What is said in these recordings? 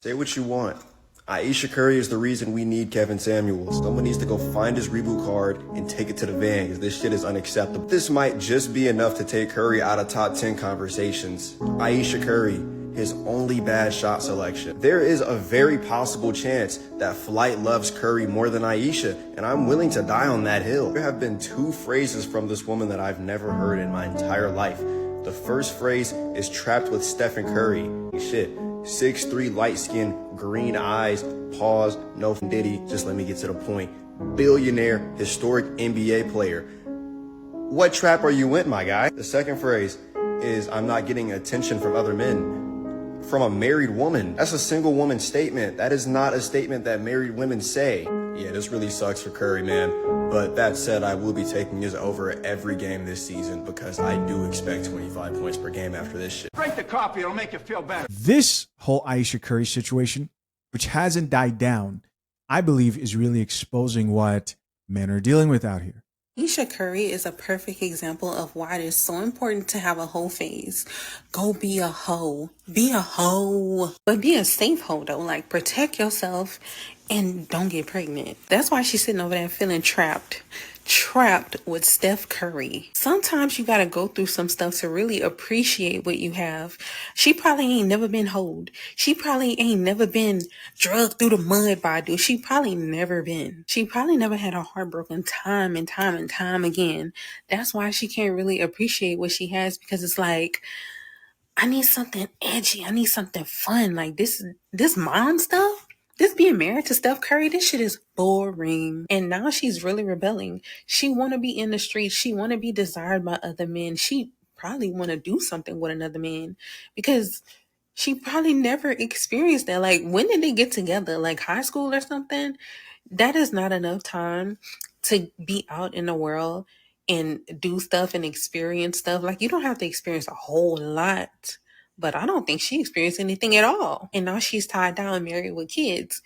Say what you want. Ayesha Curry is the reason we need Kevin Samuels. Someone needs to go find his reboot card and take it to the van because this shit is unacceptable. This might just be enough to take Curry out of top 10 conversations. Ayesha Curry, his only bad shot selection. There is a very possible chance that Flight loves Curry more than Ayesha, and I'm willing to die on that hill. There have been two phrases from this woman that I've never heard in my entire life. The first phrase is trapped with Steph and Curry. Shit. 6'3", light skin, green eyes, pause, no diddy, just let me get to the point. Billionaire, historic NBA player. What trap are you in, my guy? The second phrase is I'm not getting attention from other men. From a married woman. That's a single woman statement. That is not a statement that married women say. Yeah, this really sucks for Curry, man. But that said, I will be taking his over every game this season because I do expect 25 points per game after this shit. Drink the coffee, it'll make you feel better. This whole Ayesha Curry situation, which hasn't died down, I believe is really exposing what men are dealing with out here. Ayesha Curry is a perfect example of why it is so important to have a hoe phase. Go be a hoe. Be a hoe. But be a safe hoe, though. Like, protect yourself and don't get pregnant. That's why she's sitting over there feeling trapped. Trapped with Steph Curry. Sometimes you gotta go through some stuff to really appreciate what you have. She probably ain't never been hoed. She probably ain't never been drugged through the mud by a dude. She probably never been. She probably never had her heart broken time and time and time again. That's why she can't really appreciate what she has, because it's like, I need something edgy. I need something fun. Like this mom stuff. This being married to Steph Curry, this shit is boring. And now she's really rebelling. She want to be in the streets. She want to be desired by other men. She probably want to do something with another man because she probably never experienced that. Like, when did they get together? Like high school or something? That is not enough time to be out in the world and do stuff and experience stuff. Like, you don't have to experience a whole lot. But I don't think she experienced anything at all. And now she's tied down, married with kids.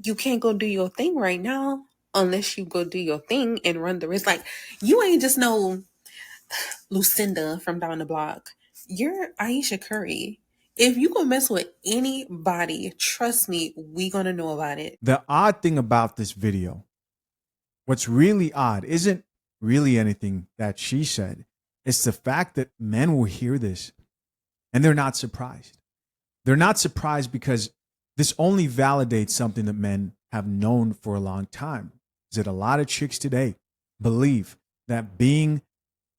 You can't go do your thing right now unless you go do your thing and run the risk. Like, you ain't just no Lucinda from down the block. You're Ayesha Curry. If you go mess with anybody, trust me, we gonna know about it. The odd thing about this video, what's really odd, isn't really anything that she said. It's the fact that men will hear this and they're not surprised. They're not surprised because this only validates something that men have known for a long time. Is that a lot of chicks today believe that being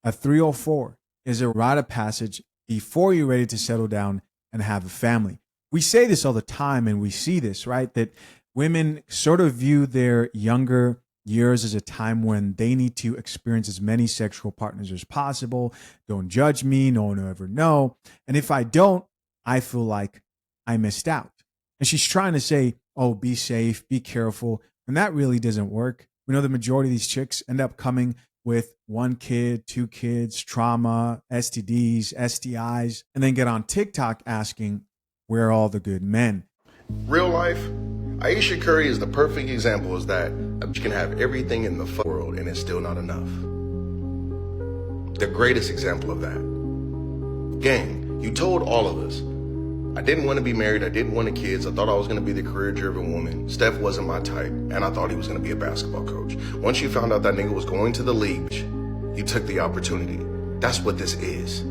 a 304 is a rite of passage before you're ready to settle down and have a family. We say this all the time and we see this, right? That women sort of view their younger years as a time when they need to experience as many sexual partners as possible. Don't judge me. No one will ever know. And if I don't, I feel like I missed out. And she's trying to say, oh, be safe, be careful. And that really doesn't work. We know the majority of these chicks end up coming with 1 kid, 2 kids, trauma, STDs, STIs, and then get on TikTok asking, where are all the good men? Real life, Ayesha Curry is the perfect example is that you can have everything in the world and it's still not enough. The greatest example of that. Gang, you told all of us, I didn't want to be married, I didn't want kids, I thought I was going to be the career-driven woman. Steph wasn't my type, and I thought he was going to be a basketball coach. Once you found out that nigga was going to the league, you took the opportunity. That's what this is.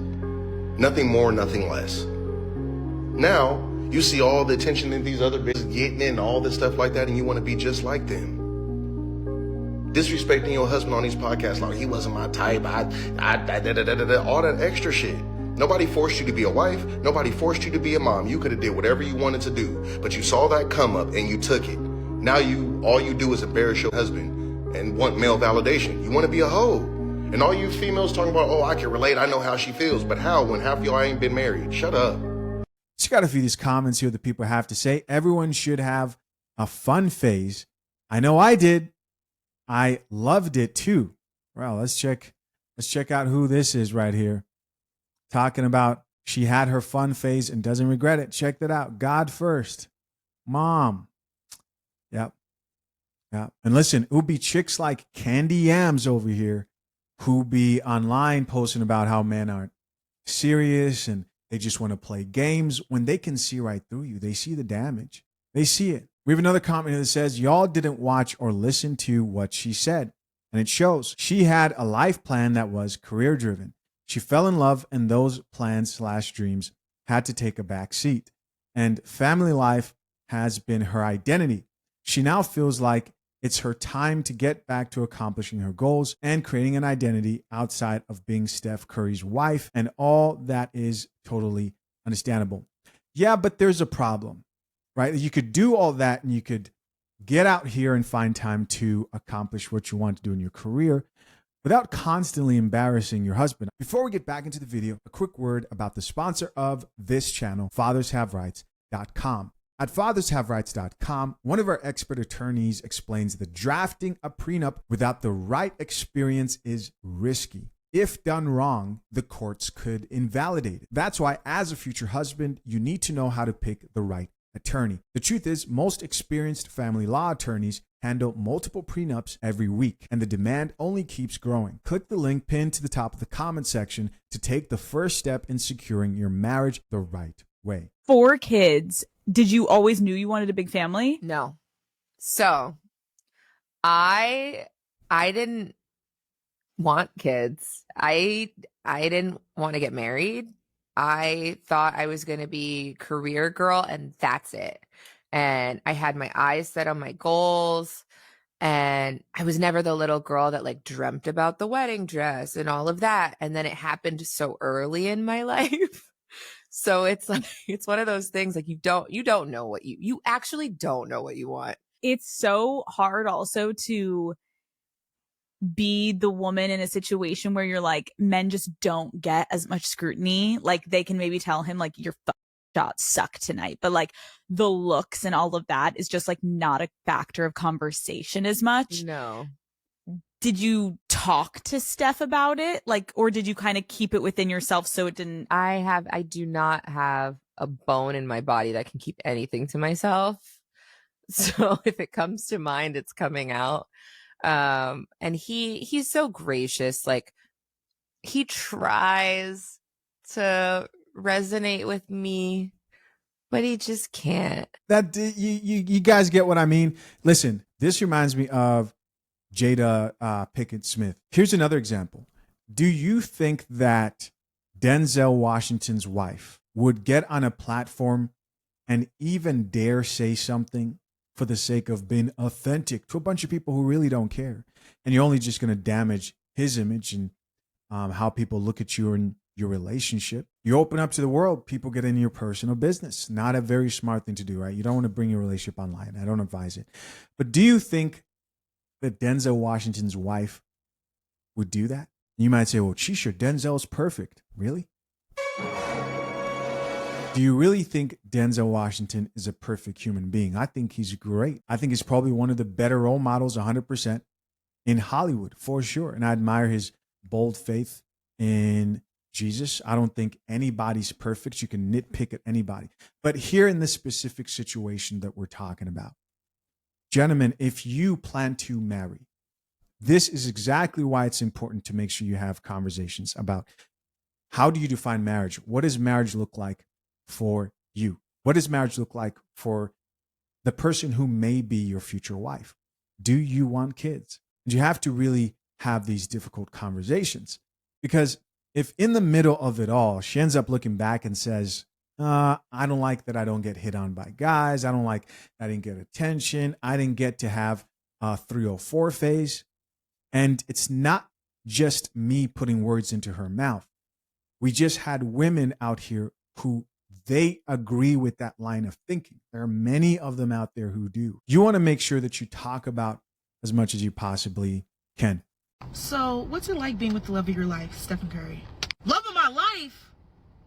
Nothing more, nothing less. Now, you see all the attention that these other bitches getting and all this stuff like that, and you want to be just like them. Disrespecting your husband on these podcasts like he wasn't my type, all that extra shit. Nobody forced you to be a wife. Nobody forced you to be a mom. You could have did whatever you wanted to do, but you saw that come up and you took it. Now all you do is embarrass your husband and want male validation. You want to be a hoe. And all you females talking about, oh, I can relate, I know how she feels, but how when half y'all ain't been married? Shut up. Just got a few of these comments here that people have to say. Everyone should have a fun phase. I know I did. I loved it too. Well, let's check out who this is right here. Talking about she had her fun phase and doesn't regret it. Check that out. God first. Mom. Yep. Yeah. And listen, it would be chicks like Candy Yams over here who be online posting about how men aren't serious and They just want to play games when they can see right through you. They see the damage. They see it. We have another comment here that says, y'all didn't watch or listen to what she said. And it shows. She had a life plan that was career driven. She fell in love, and those plans / dreams had to take a back seat. And family life has been her identity. She now feels like it's her time to get back to accomplishing her goals and creating an identity outside of being Steph Curry's wife. And all that is totally understandable. Yeah, but there's a problem, right? You could do all that and you could get out here and find time to accomplish what you want to do in your career without constantly embarrassing your husband. Before we get back into the video, a quick word about the sponsor of this channel, fathershaverights.com. At fathershaverights.com, one of our expert attorneys explains that drafting a prenup without the right experience is risky. If done wrong, the courts could invalidate it. That's why, as a future husband, you need to know how to pick the right attorney. The truth is, most experienced family law attorneys handle multiple prenups every week, and the demand only keeps growing. Click the link pinned to the top of the comment section to take the first step in securing your marriage the right way. 4 kids. Did you always knew you wanted a big family? No. So I didn't want kids. I didn't want to get married. I thought I was going to be career girl and that's it. And I had my eyes set on my goals, and I was never the little girl that like dreamt about the wedding dress and all of that. And then it happened so early in my life. So it's like, it's one of those things like you don't know what you actually don't know what you want. It's so hard also to be the woman in a situation where you're like, men just don't get as much scrutiny. Like they can maybe tell him like your shots suck tonight, but like the looks and all of that is just like not a factor of conversation as much. No. Did you talk to Steph about it? Like, or did you kind of keep it within yourself so it didn't? I do not have a bone in my body that can keep anything to myself. So if it comes to mind, it's coming out. And he's so gracious. Like he tries to resonate with me, but he just can't. That you guys get what I mean? Listen, this reminds me of Jada Pickett Smith. Here's another example. Do you think that Denzel Washington's wife would get on a platform and even dare say something for the sake of being authentic to a bunch of people who really don't care? And you're only just going to damage his image and how people look at you in your relationship. You open up to the world, people get into your personal business. Not a very smart thing to do, right? You don't want to bring your relationship online. I don't advise it. But do you think that Denzel Washington's wife would do that? You might say, well, gee, sure, Denzel's perfect. Really? Do you really think Denzel Washington is a perfect human being? I think he's great. I think he's probably one of the better role models 100% in Hollywood, for sure. And I admire his bold faith in Jesus. I don't think anybody's perfect. You can nitpick at anybody. But here in this specific situation that we're talking about, gentlemen, if you plan to marry, this is exactly why it's important to make sure you have conversations about how do you define marriage? What does marriage look like for you? What does marriage look like for the person who may be your future wife? Do you want kids? And you have to really have these difficult conversations, because if in the middle of it all, she ends up looking back and says, I don't like that I don't get hit on by guys. I don't like that I didn't get attention. I didn't get to have a 304 phase. And it's not just me putting words into her mouth. We just had women out here who they agree with that line of thinking. There are many of them out there who do. You want to make sure that you talk about as much as you possibly can. So, what's it like being with the love of your life, Stephen Curry? Love of my life?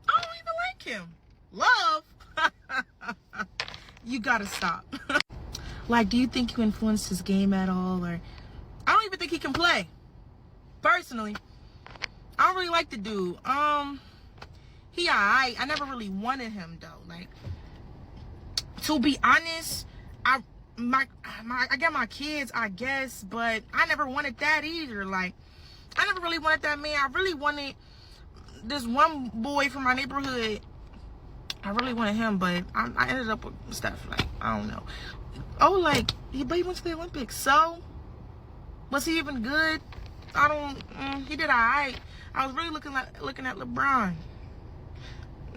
I don't even like him. Love? You gotta stop. Like, do you think you influenced his game at all? Or I don't even think he can play. Personally, I don't really like the dude. He alright. I never really wanted him though. Like, to be honest, I got my kids, I guess, but I never wanted that either. Like, I never really wanted that man. I really wanted this one boy from my neighborhood I really wanted him, but I ended up with Steph. Like, I don't know. Oh, like, he went to the Olympics. So, was he even good? I don't. He did all right. I was really looking at LeBron.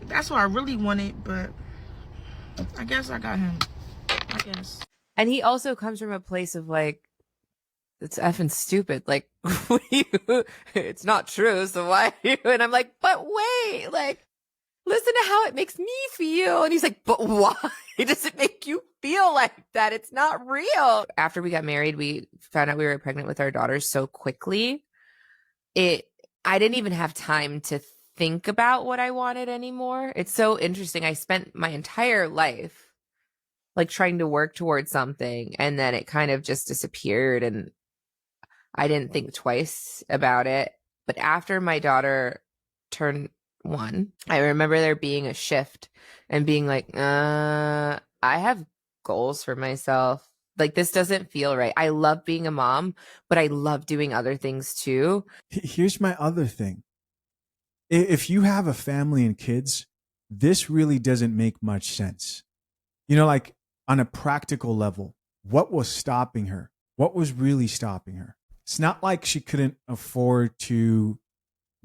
That's what I really wanted, but I guess I got him. I guess. And he also comes from a place of like, it's effing stupid. Like, it's not true. So why? And I'm like, but wait, like, listen to how it makes me feel. And he's like, but why does it make you feel like that? It's not real. After we got married, we found out we were pregnant with our daughters so quickly. I didn't even have time to think about what I wanted anymore. It's so interesting. I spent my entire life like trying to work towards something, and then it kind of just disappeared, and I didn't think twice about it. But after my daughter turned 1, I remember there being a shift and being like, I have goals for myself. Like, this doesn't feel right. I love being a mom, but I love doing other things too. Here's my other thing. If you have a family and kids, this really doesn't make much sense. You know, like on a practical level, what was stopping her? What was really stopping her? It's not like she couldn't afford to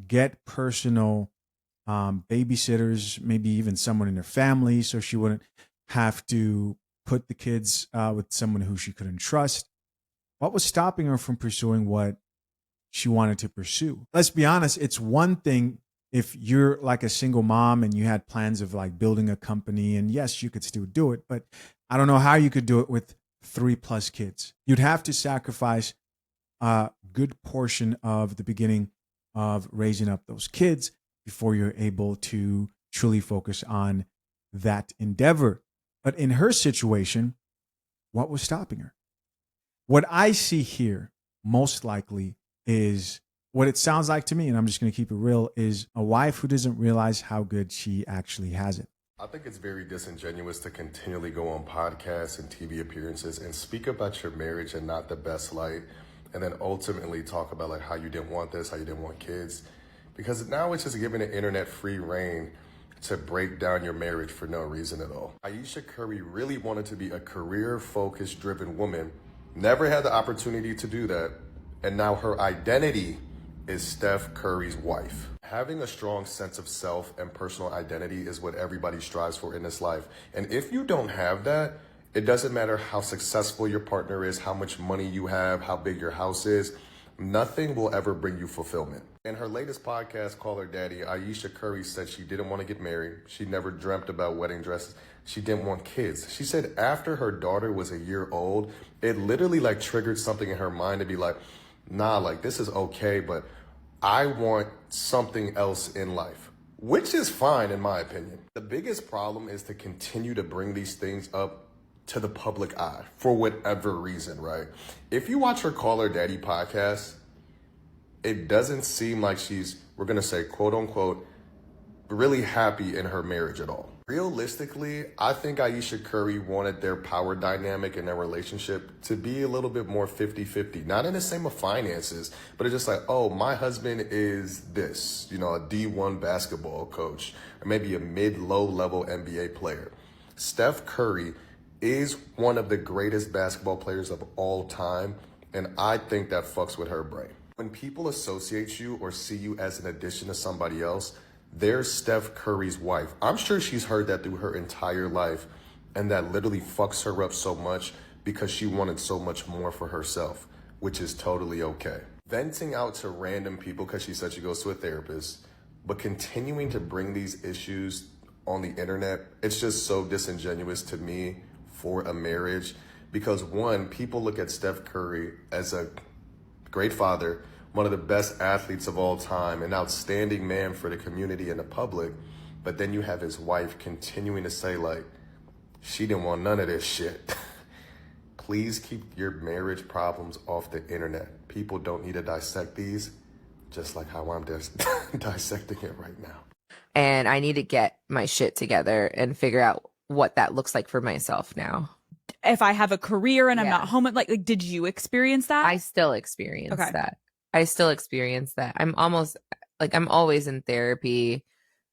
get personal babysitters, maybe even someone in her family, so she wouldn't have to put the kids with someone who she couldn't trust. What was stopping her from pursuing what she wanted to pursue? Let's be honest, it's one thing if you're like a single mom and you had plans of like building a company, and yes, you could still do it, but I don't know how you could do it with 3+ kids. You'd have to sacrifice a good portion of the beginning of raising up those kids before you're able to truly focus on that endeavor. But in her situation, what was stopping her? What I see here most likely is what it sounds like to me, and I'm just going to keep it real, is a wife who doesn't realize how good she actually has it. I think it's very disingenuous to continually go on podcasts and TV appearances and speak about your marriage and not the best light, and then ultimately talk about like how you didn't want this, how you didn't want kids, because now it's just giving the internet free reign to break down your marriage for no reason at all. Ayesha Curry really wanted to be a career-focused, driven woman, never had the opportunity to do that, and now her identity is Steph Curry's wife. Having a strong sense of self and personal identity is what everybody strives for in this life. And if you don't have that, it doesn't matter how successful your partner is, how much money you have, how big your house is, nothing will ever bring you fulfillment. In her latest podcast, Call Her Daddy, Ayesha Curry said she didn't want to get married. She never dreamt about wedding dresses. She didn't want kids. She said after her daughter was a year old, it literally like triggered something in her mind to be like, nah, like this is okay, but I want something else in life, which is fine in my opinion. The biggest problem is to continue to bring these things up to the public eye for whatever reason, right? If you watch her Call Her Daddy podcast, it doesn't seem like she's, we're gonna say quote unquote, really happy in her marriage at all. Realistically, I think Ayesha Curry wanted their power dynamic in their relationship to be a little bit more 50-50. Not in the same of finances, but it's just like, oh, my husband is this, you know, a D1 basketball coach, or maybe a mid-low level NBA player. Steph Curry is one of the greatest basketball players of all time, and I think that fucks with her brain. When people associate you or see you as an addition to somebody else, there's Steph Curry's wife. I'm sure she's heard that through her entire life, and that literally fucks her up so much because she wanted so much more for herself, which is totally okay. Venting out to random people because she said she goes to a therapist, but continuing to bring these issues on the internet, it's just so disingenuous to me for a marriage, because one, people look at Steph Curry as a great father, one of the best athletes of all time, an outstanding man for the community and the public, but then you have his wife continuing to say like, she didn't want none of this shit. Please keep your marriage problems off the internet. People don't need to dissect these, just like how I'm dissecting it right now. And I need to get my shit together and figure out what that looks like for myself now. If I have a career and I'm not home, like did you experience that? I still experience that. I still experience that. I'm always in therapy.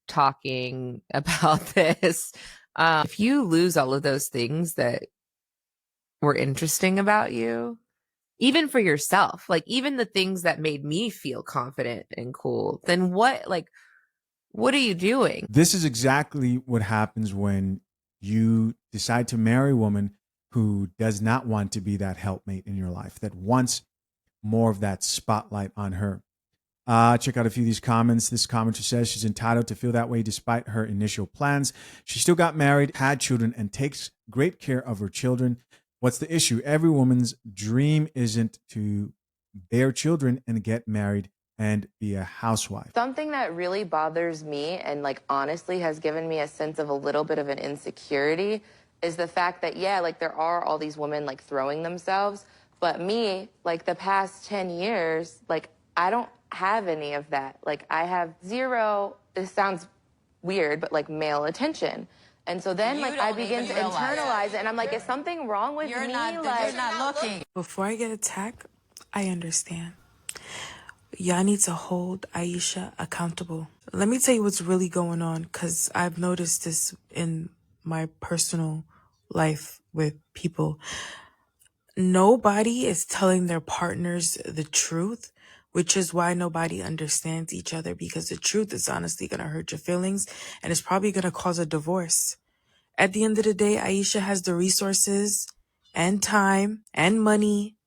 talking about this. If you lose all of those things that were interesting about you, even for yourself, like even the things that made me feel confident and cool, then what are you doing? This is exactly what happens when you decide to marry a woman who does not want to be that helpmate in your life, that wants more of that spotlight on her. Check out a few of these comments. This commenter says she's entitled to feel that way despite her initial plans. She still got married, had children, and takes great care of her children. What's the issue? Every woman's dream isn't to bear children and get married and be a housewife. Something that really bothers me and like honestly has given me a sense of a little bit of an insecurity is the fact that, yeah, like there are all these women like throwing themselves, but me, like the past 10 years, like I don't have any of that. Like I have zero, this sounds weird, but like male attention. And so then like I begin to internalize it and I'm like, is something wrong with me? You're not looking. Before I get attacked, I understand. Y'all need to hold Ayesha accountable. Let me tell you what's really going on, because I've noticed this in my personal life with people. Nobody is telling their partners the truth, which is why nobody understands each other, because the truth is honestly going to hurt your feelings and it's probably going to cause a divorce. At the end of the day, Ayesha has the resources and time and money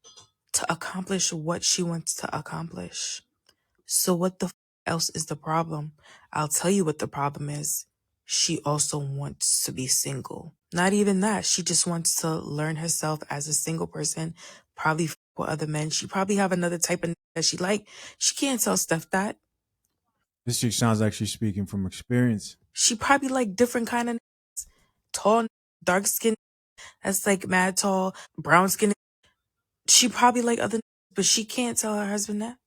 to accomplish what she wants to accomplish. So what the else is the problem? I'll tell you what the problem is. She also wants to be single. Not even that. She just wants to learn herself as a single person, probably with other men. She probably have another type of that she like. She can't tell Steph that. This chick sounds like she's speaking from experience. She probably like different kind of tall, dark skin, that's like mad tall, brown skin. She probably like other, but she can't tell her husband that.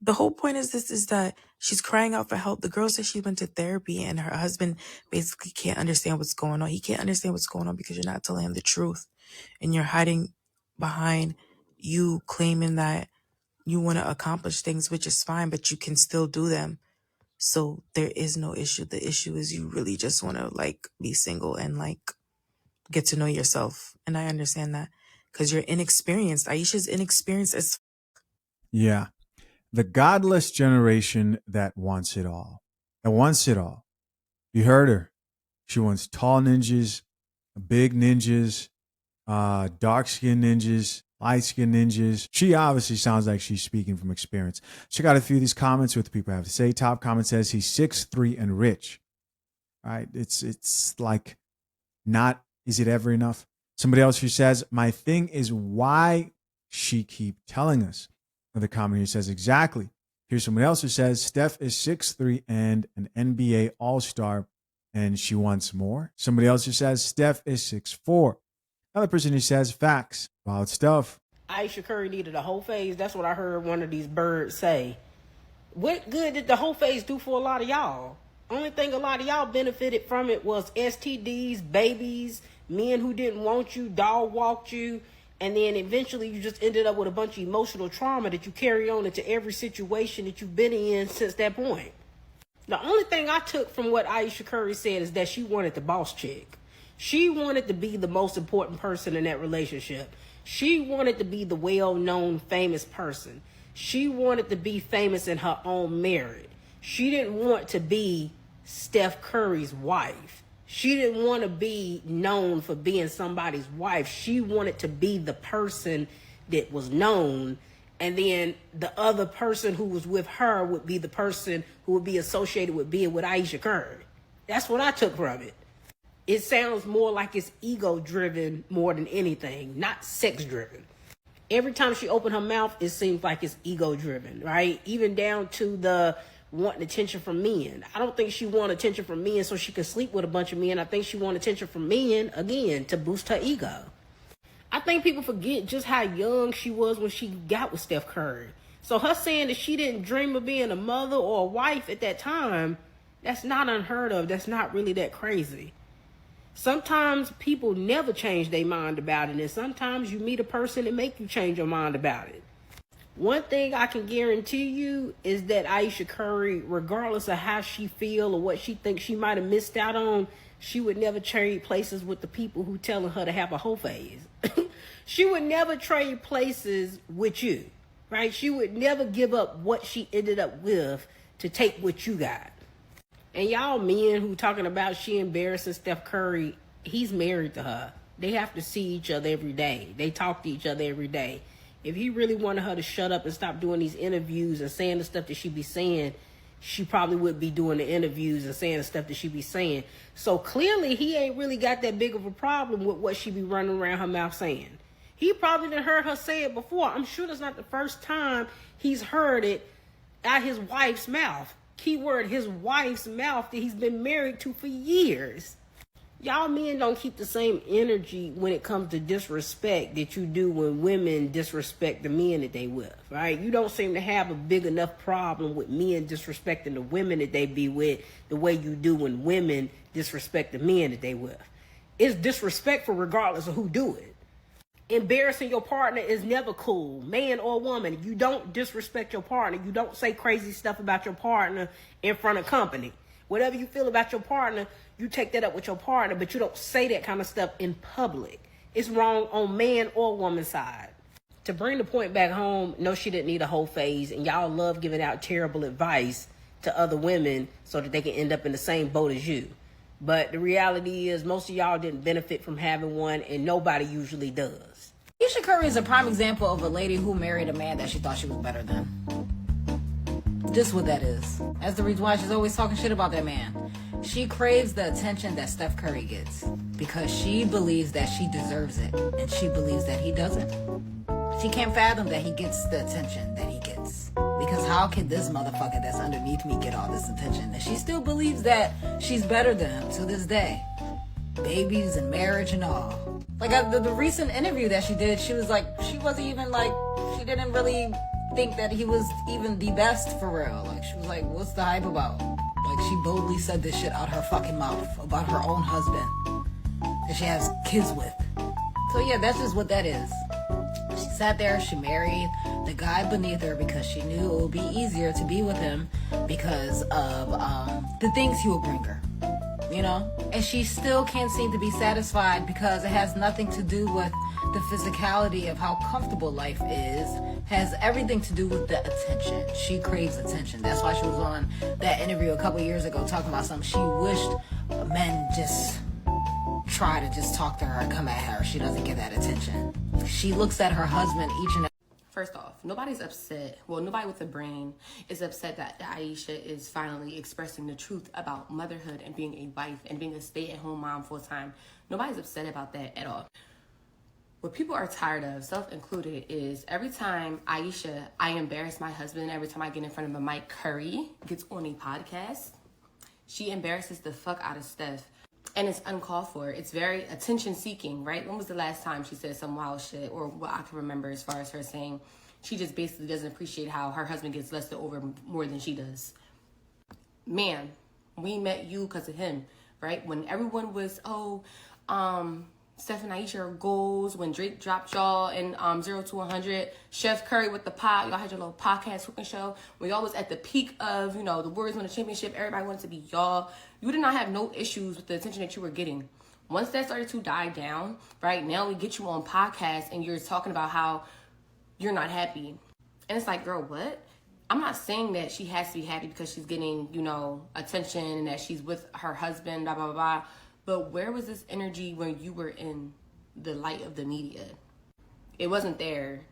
The whole point is that she's crying out for help. The girl said she went to therapy and her husband basically can't understand what's going on. He can't understand what's going on because you're not telling him the truth and you're hiding behind you claiming that you want to accomplish things, which is fine, but you can still do them. So there is no issue. The issue is you really just want to like be single and like get to know yourself. And I understand that because you're inexperienced. Ayesha's inexperienced as Yeah. The godless generation that wants it all. That wants it all. You heard her. She wants tall ninjas, big ninjas, dark-skinned ninjas, light-skinned ninjas. She obviously sounds like she's speaking from experience. Check out a few of these comments, what the people have to say. Top comment says he's 6'3" and rich. All right. It's like not, is it ever enough? Somebody else who says, my thing is why she keep telling us. Another comment here says, exactly. Here's someone else who says, Steph is 6'3" and an NBA All-Star, and she wants more. Somebody else who says, Steph is 6'4". Another person who says, facts. Wild stuff. Ayesha Curry needed a whole phase. That's what I heard one of these birds say. What good did the whole phase do for a lot of y'all? Only thing a lot of y'all benefited from it was STDs, babies, men who didn't want you, dog walked you, and then eventually you just ended up with a bunch of emotional trauma that you carry on into every situation that you've been in since that point. The only thing I took from what Ayesha Curry said is that she wanted the boss chick. She wanted to be the most important person in that relationship. She wanted to be the well-known, famous person. She wanted to be famous in her own merit. She didn't want to be Steph Curry's wife. She didn't want to be known for being somebody's wife. She wanted to be the person that was known, and then the other person who was with her would be the person who would be associated with being with Ayesha Curry. That's what I took from it. It sounds more like it's ego-driven more than anything, not sex-driven. Every time she opened her mouth, it seems like it's ego-driven, right? Even down to the wanting attention from men. I don't think she wanted attention from men so she could sleep with a bunch of men. I think she wanted attention from men, again, to boost her ego. I think people forget just how young she was when she got with Steph Curry. So her saying that she didn't dream of being a mother or a wife at that time, that's not unheard of. That's not really that crazy. Sometimes people never change their mind about it, and sometimes you meet a person that make you change your mind about it. One thing I can guarantee you is that Ayesha Curry, regardless of how she feel or what she thinks she might have missed out on, she would never trade places with the people who telling her to have a whole phase. She would never trade places with you, right? She would never give up what she ended up with to take what you got. And y'all men who talking about she embarrassing Steph Curry, he's married to her. They have to see each other every day. They talk to each other every day. If he really wanted her to shut up and stop doing these interviews and saying the stuff that she be saying, she probably would be doing the interviews and saying the stuff that she be saying. So clearly he ain't really got that big of a problem with what she be running around her mouth saying. He probably done heard her say it before. I'm sure that's not the first time he's heard it out his wife's mouth. Keyword, his wife's mouth that he's been married to for years. Y'all men don't keep the same energy when it comes to disrespect that you do when women disrespect the men that they with, right? You don't seem to have a big enough problem with men disrespecting the women that they be with the way you do when women disrespect the men that they with. It's disrespectful regardless of who do it. Embarrassing your partner is never cool, man or woman. You don't disrespect your partner. You don't say crazy stuff about your partner in front of company. Whatever you feel about your partner, you take that up with your partner, but you don't say that kind of stuff in public. It's wrong on man or woman's side. To bring the point back home, no, she didn't need a whole phase, and y'all love giving out terrible advice to other women so that they can end up in the same boat as you. But the reality is most of y'all didn't benefit from having one, and nobody usually does. Ayesha Curry is a prime example of a lady who married a man that she thought she was better than. Just what that is. That's the reason why she's always talking shit about that man. She craves the attention that Steph Curry gets because she believes that she deserves it, and she believes that he doesn't. She can't fathom that he gets the attention that he gets. Because how can this motherfucker that's underneath me get all this attention? And she still believes that she's better than him to this day. Babies and marriage and all. Like the recent interview that she did, she was like, she wasn't even like, she didn't really think that he was even the best for real. Like, she was like, what's the hype about? Like, she boldly said this shit out her fucking mouth about her own husband that she has kids with. So yeah, that's just what that is. She sat there, she married the guy beneath her because she knew it would be easier to be with him because of the things he would bring her, you know? And she still can't seem to be satisfied because it has nothing to do with the physicality of how comfortable life is. Has everything to do with the attention. She craves attention. That's why she was on that interview a couple years ago talking about something. She wished men just try to just talk to her and come at her. She doesn't get that attention. She looks at her husband each and every. First off, nobody's upset. Well, nobody with a brain is upset that Ayesha is finally expressing the truth about motherhood and being a wife and being a stay-at-home mom full-time. Nobody's upset about that at all. What people are tired of, self included, is every time Ayesha, I embarrass my husband, every time I get in front of a Mike Curry, gets on a podcast, she embarrasses the fuck out of Steph. And it's uncalled for. It's very attention-seeking, right? When was the last time she said some wild shit, or what I can remember as far as her saying she just basically doesn't appreciate how her husband gets lusted over more than she does? Man, we met you because of him, right? When everyone was, Steph and Ayesha are goals, when Drake dropped y'all in 0 to 100, Chef Curry with the pot, y'all had your little podcast cooking show, when y'all was at the peak of, the Warriors won the championship, everybody wanted to be y'all. You did not have no issues with the attention that you were getting. Once that started to die down, right, now we get you on podcasts and you're talking about how you're not happy. And it's like, girl, what? I'm not saying that she has to be happy because she's getting, attention and that she's with her husband, blah, blah, blah, blah. But where was this energy when you were in the light of the media? It wasn't there.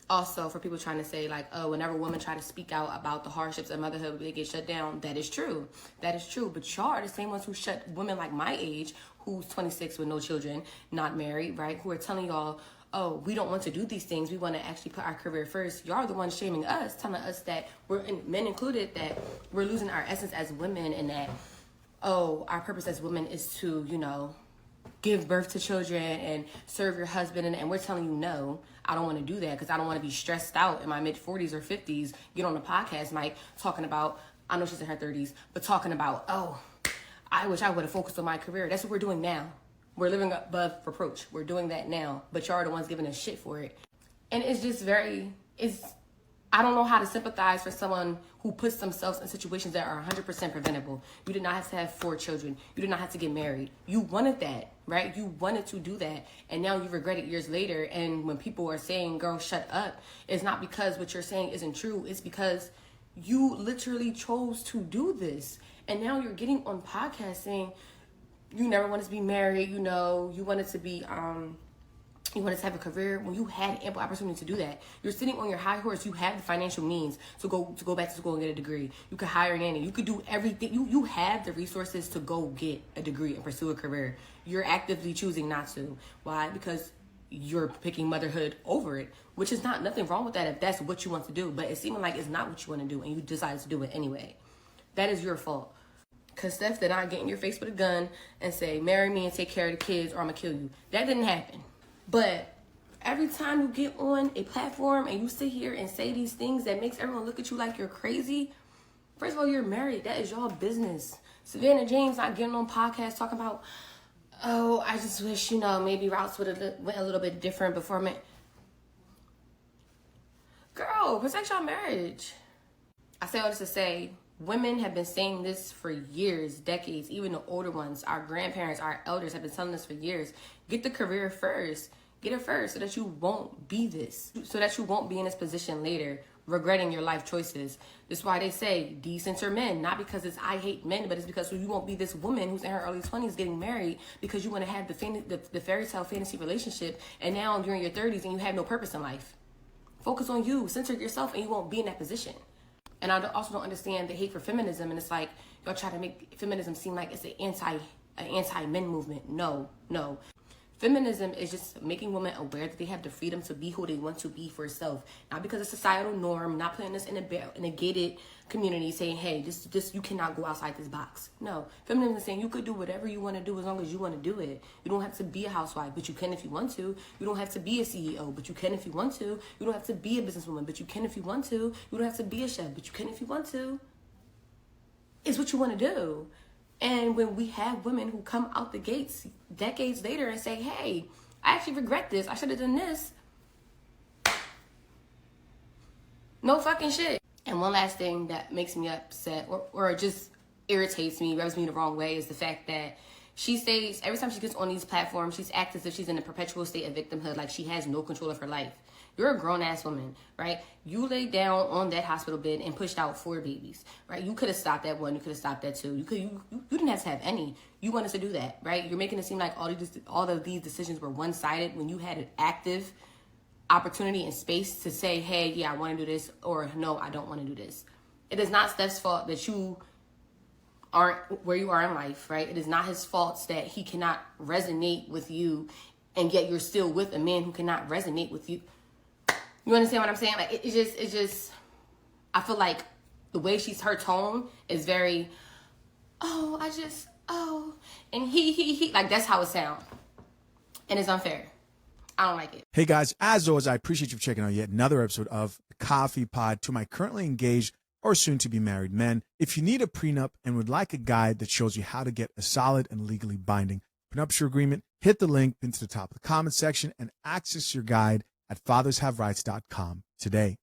Also, for people trying to say, like, oh, whenever women try to speak out about the hardships of motherhood, they get shut down. That is true. That is true. But y'all are the same ones who shut women like my age, who's 26 with no children, not married, right? Who are telling y'all, oh, we don't want to do these things. We want to actually put our career first. Y'all are the ones shaming us, telling us that we're, men included, that we're losing our essence as women and that, oh, our purpose as women is to, give birth to children and serve your husband. And we're telling you, no, I don't want to do that because I don't want to be stressed out in my mid-40s or 50s, get on the podcast, Mike, talking about, I know she's in her 30s, but talking about, oh, I wish I would have focused on my career. That's what we're doing now. We're living above reproach. We're doing that now. But y'all are the ones giving us shit for it. And it's just very I don't know how to sympathize for someone who puts themselves in situations that are 100% preventable. You did not have to have 4 children. You did not have to get married. You wanted that, right? You wanted to do that. And now you regret it years later. And when people are saying, girl, shut up, it's not because what you're saying isn't true. It's because you literally chose to do this. And now you're getting on podcasts saying you never wanted to be married. You know, you wanted to be, you wanted to have a career when you had ample opportunity to do that. You're sitting on your high horse. You have the financial means to go back to school and get a degree. You could hire a nanny. You could do everything. You have the resources to go get a degree and pursue a career. You're actively choosing not to. Why? Because you're picking motherhood over it, which is nothing wrong with that if that's what you want to do. But it's seeming like it's not what you want to do, and you decided to do it anyway. That is your fault. Because Steph did not get in your face with a gun and say, marry me and take care of the kids or I'm going to kill you. That didn't happen. But every time you get on a platform and you sit here and say these things that makes everyone look at you like you're crazy, first of all, you're married. That is your business. Savannah James not getting on podcasts talking about, oh, I just wish, maybe routes would have went a little bit different before me. Girl, protect your marriage. I say all this to say, women have been saying this for years, decades, even the older ones, our grandparents, our elders have been telling us for years. Get the career first. Get it first so that you won't be this. So that you won't be in this position later, regretting your life choices. That's why they say decenter men. Not because it's I hate men, but it's because you won't be this woman who's in her early 20s getting married because you want to have the fairy tale fantasy relationship, and now you're in your 30s and you have no purpose in life. Focus on you. Center yourself and you won't be in that position. And I also don't understand the hate for feminism. And it's like, y'all try to make feminism seem like it's an anti-men movement. No. Feminism is just making women aware that they have the freedom to be who they want to be for self. Not because of societal norm, not putting us in a gated community saying, hey, this you cannot go outside this box. No. Feminism is saying you could do whatever you want to do as long as you want to do it. You don't have to be a housewife, but you can if you want to. You don't have to be a CEO, but you can if you want to. You don't have to be a businesswoman, but you can if you want to. You don't have to be a chef, but you can if you want to. It's what you want to do. And when we have women who come out the gates decades later and say, hey, I actually regret this. I should have done this. No fucking shit. And one last thing that makes me upset or just irritates me, rubs me the wrong way, is the fact that she stays, every time she gets on these platforms, she's acting as if she's in a perpetual state of victimhood, like she has no control of her life. You're a grown-ass woman, right? You laid down on that hospital bed and pushed out 4 babies, right? You could have stopped at 1. You could have stopped at 2. You didn't have to have any. You wanted to do that, right? You're making it seem like all of these decisions were one-sided when you had an active opportunity and space to say, hey, yeah, I want to do this, or no, I don't want to do this. It is not Steph's fault that you aren't where you are in life, right? It is not his fault that he cannot resonate with you, and yet you're still with a man who cannot resonate with you. You understand what I'm saying? Like, it's just, I feel like the way her tone is very, and he, like, that's how it sounds. And it's unfair. I don't like it. Hey guys, as always, I appreciate you checking out yet another episode of the Coffee Pod. To my currently engaged or soon to be married men, if you need a prenup and would like a guide that shows you how to get a solid and legally binding prenuptial agreement, hit the link into the top of the comment section and access your guide at fathershaverights.com today.